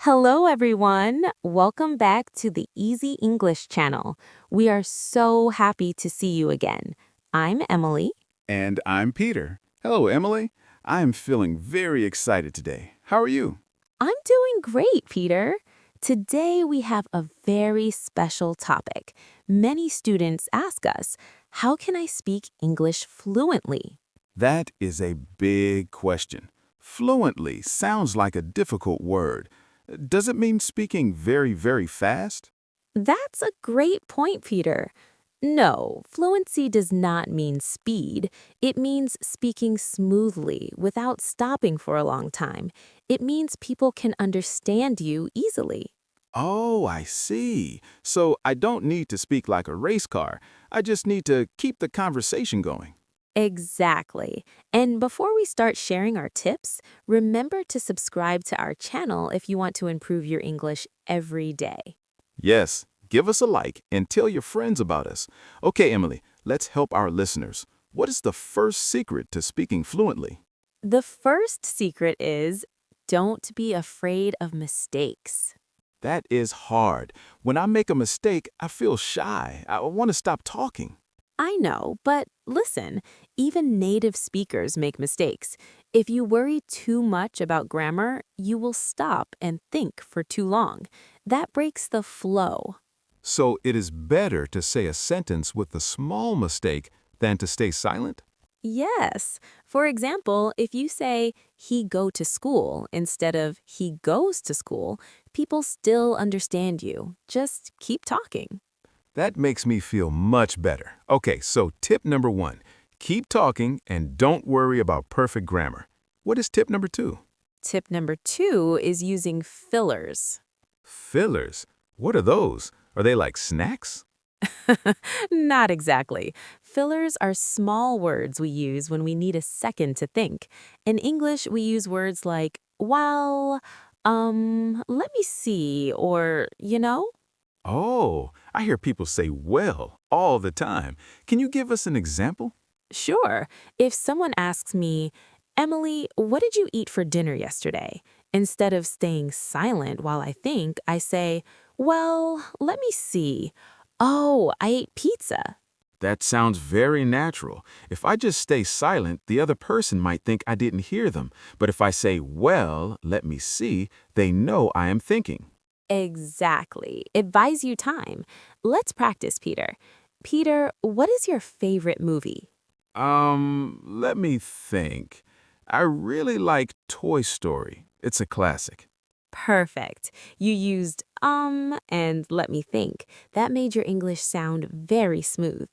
Hello, everyone. Welcome back to the Easy English channel. We are so happy to see you again. I'm Emily. And I'm Peter. Hello, Emily. I'm feeling very excited today. How are you? I'm doing great, Peter. Today we have a very special topic. Many students ask us, how can I speak English fluently? That is a big question. Fluently sounds like a difficult word. Does it mean speaking very, very fast? That's a great point, Peter. No, fluency does not mean speed. It means speaking smoothly without stopping for a long time. It means people can understand you easily. Oh, I see. So I don't need to speak like a race car. I just need to keep the conversation going. Exactly. And before we start sharing our tips, remember to subscribe to our channel if you want to improve your English every day. Yes, give us a like and tell your friends about us. Okay, Emily, let's help our listeners. What is the first secret to speaking fluently? The first secret is don't be afraid of mistakes. That is hard. When I make a mistake, I feel shy. I want to stop talking. I know, but listen, even native speakers make mistakes. If you worry too much about grammar, you will stop and think for too long. That breaks the flow. So it is better to say a sentence with a small mistake than to stay silent? Yes. For example, if you say, he go to school instead of he goes to school, people still understand you. Just keep talking. That makes me feel much better. Okay, so tip number 1, keep talking and don't worry about perfect grammar. What is tip number 2? Tip number 2 is using fillers. Fillers? What are those? Are they like snacks? Not exactly. Fillers are small words we use when we need a second to think. In English, we use words like, well, let me see, or, you know? Oh, I hear people say well all the time. Can you give us an example? Sure. If someone asks me, Emily, what did you eat for dinner yesterday? Instead of staying silent while I think, I say, well, let me see. Oh, I ate pizza. That sounds very natural. If I just stay silent, the other person might think I didn't hear them. But if I say, well, let me see, they know I am thinking. Exactly. It buys you time. Let's practice, Peter. Peter, what is your favorite movie? Let me think. I really like Toy Story. It's a classic. Perfect. You used and let me think. That made your English sound very smooth.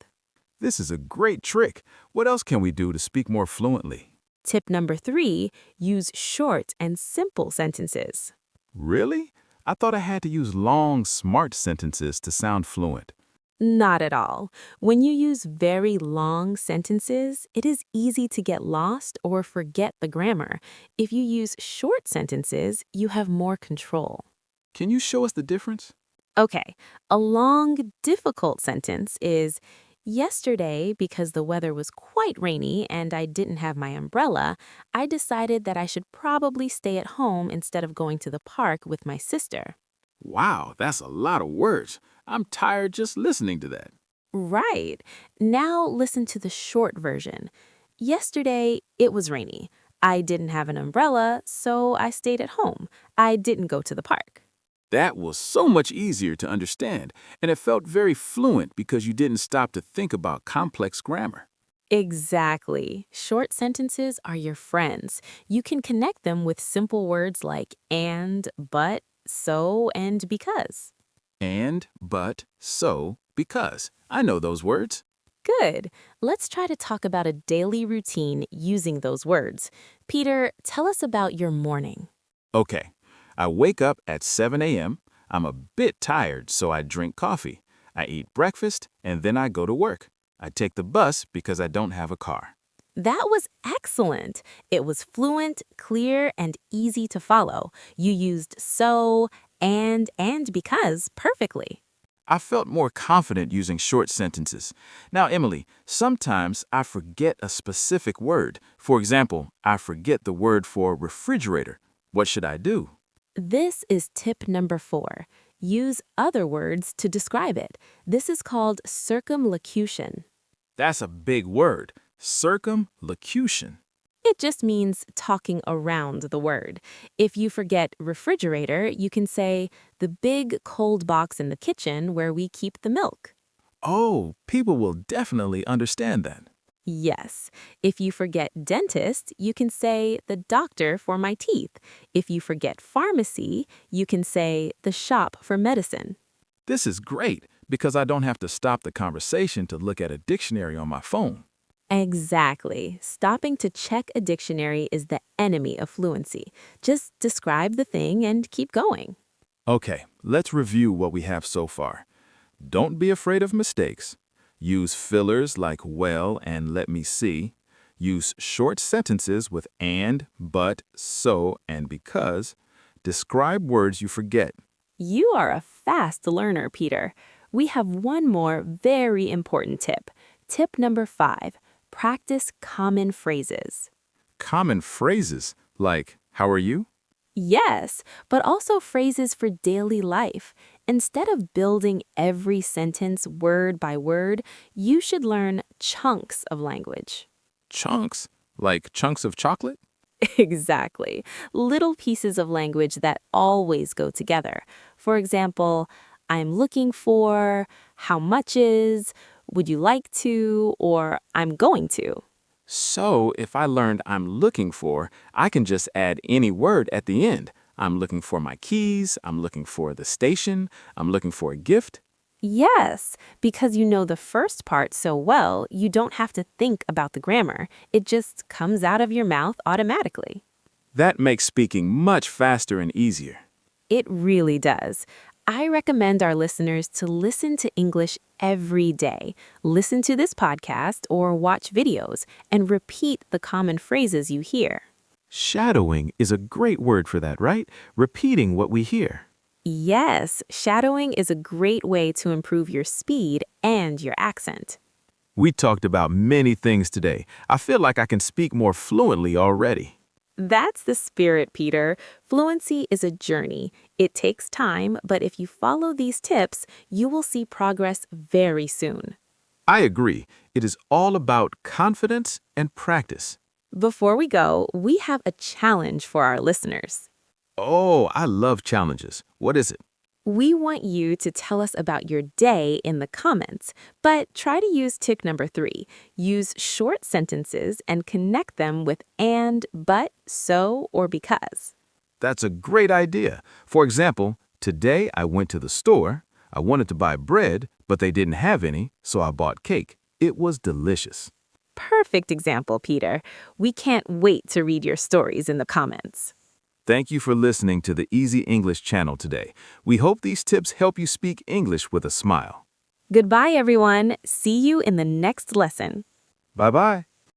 This is a great trick. What else can we do to speak more fluently? Tip number 3, use short and simple sentences. Really? I thought I had to use long, smart sentences to sound fluent. Not at all. When you use very long sentences, it is easy to get lost or forget the grammar. If you use short sentences, you have more control. Can you show us the difference? Okay, a long, difficult sentence is, yesterday, because the weather was quite rainy and I didn't have my umbrella, I decided that I should probably stay at home instead of going to the park with my sister. Wow, that's a lot of words. I'm tired just listening to that. Right. Now listen to the short version. Yesterday, it was rainy. I didn't have an umbrella, so I stayed at home. I didn't go to the park. That was so much easier to understand, and it felt very fluent because you didn't stop to think about complex grammar. Exactly. Short sentences are your friends. You can connect them with simple words like and, but, so, and because. And, but, so, because. I know those words. Good. Let's try to talk about a daily routine using those words. Peter, tell us about your morning. Okay, I wake up at 7 a.m. I'm a bit tired, so I drink coffee. I eat breakfast, and then I go to work. I take the bus because I don't have a car. That was excellent. It was fluent, clear, and easy to follow. You used so, and because perfectly. I felt more confident using short sentences. Now, Emily, sometimes I forget a specific word. For example, I forget the word for refrigerator. What should I do? This is tip number 4. Use other words to describe it. This is called circumlocution. That's a big word. Circumlocution. It just means talking around the word. If you forget refrigerator, you can say the big cold box in the kitchen where we keep the milk. Oh, people will definitely understand that. Yes. If you forget dentist, you can say the doctor for my teeth. If you forget pharmacy, you can say the shop for medicine. This is great because I don't have to stop the conversation to look at a dictionary on my phone. Exactly. Stopping to check a dictionary is the enemy of fluency. Just describe the thing and keep going. Okay, let's review what we have so far. Don't be afraid of mistakes. Use fillers like well and let me see. Use short sentences with and, but, so, and because. Describe words you forget. You are a fast learner, Peter. We have one more very important tip. Tip number 5. Practice common phrases. Common phrases like, how are you? Yes, but also phrases for daily life. Instead of building every sentence word by word, you should learn chunks of language. Chunks? Like chunks of chocolate? Exactly. Little pieces of language that always go together. For example, I'm looking for, how much is, would you like to, or I'm going to. So, if I learned I'm looking for, I can just add any word at the end. I'm looking for my keys, I'm looking for the station, I'm looking for a gift. Yes, because you know the first part so well, you don't have to think about the grammar. It just comes out of your mouth automatically. That makes speaking much faster and easier. It really does. I recommend our listeners to listen to English every day. Listen to this podcast or watch videos and repeat the common phrases you hear. Shadowing is a great word for that, right? Repeating what we hear. Yes, shadowing is a great way to improve your speed and your accent. We talked about many things today. I feel like I can speak more fluently already. That's the spirit, Peter. Fluency is a journey. It takes time, but if you follow these tips, you will see progress very soon. I agree. It is all about confidence and practice. Before we go, we have a challenge for our listeners. Oh, I love challenges. What is it? We want you to tell us about your day in the comments, but try to use tip number 3. Use short sentences and connect them with and, but, so, or because. That's a great idea. For example, today I went to the store. I wanted to buy bread, but they didn't have any, so I bought cake. It was delicious. Perfect example, Peter. We can't wait to read your stories in the comments. Thank you for listening to the Easy English channel today. We hope these tips help you speak English with a smile. Goodbye, everyone. See you in the next lesson. Bye-bye.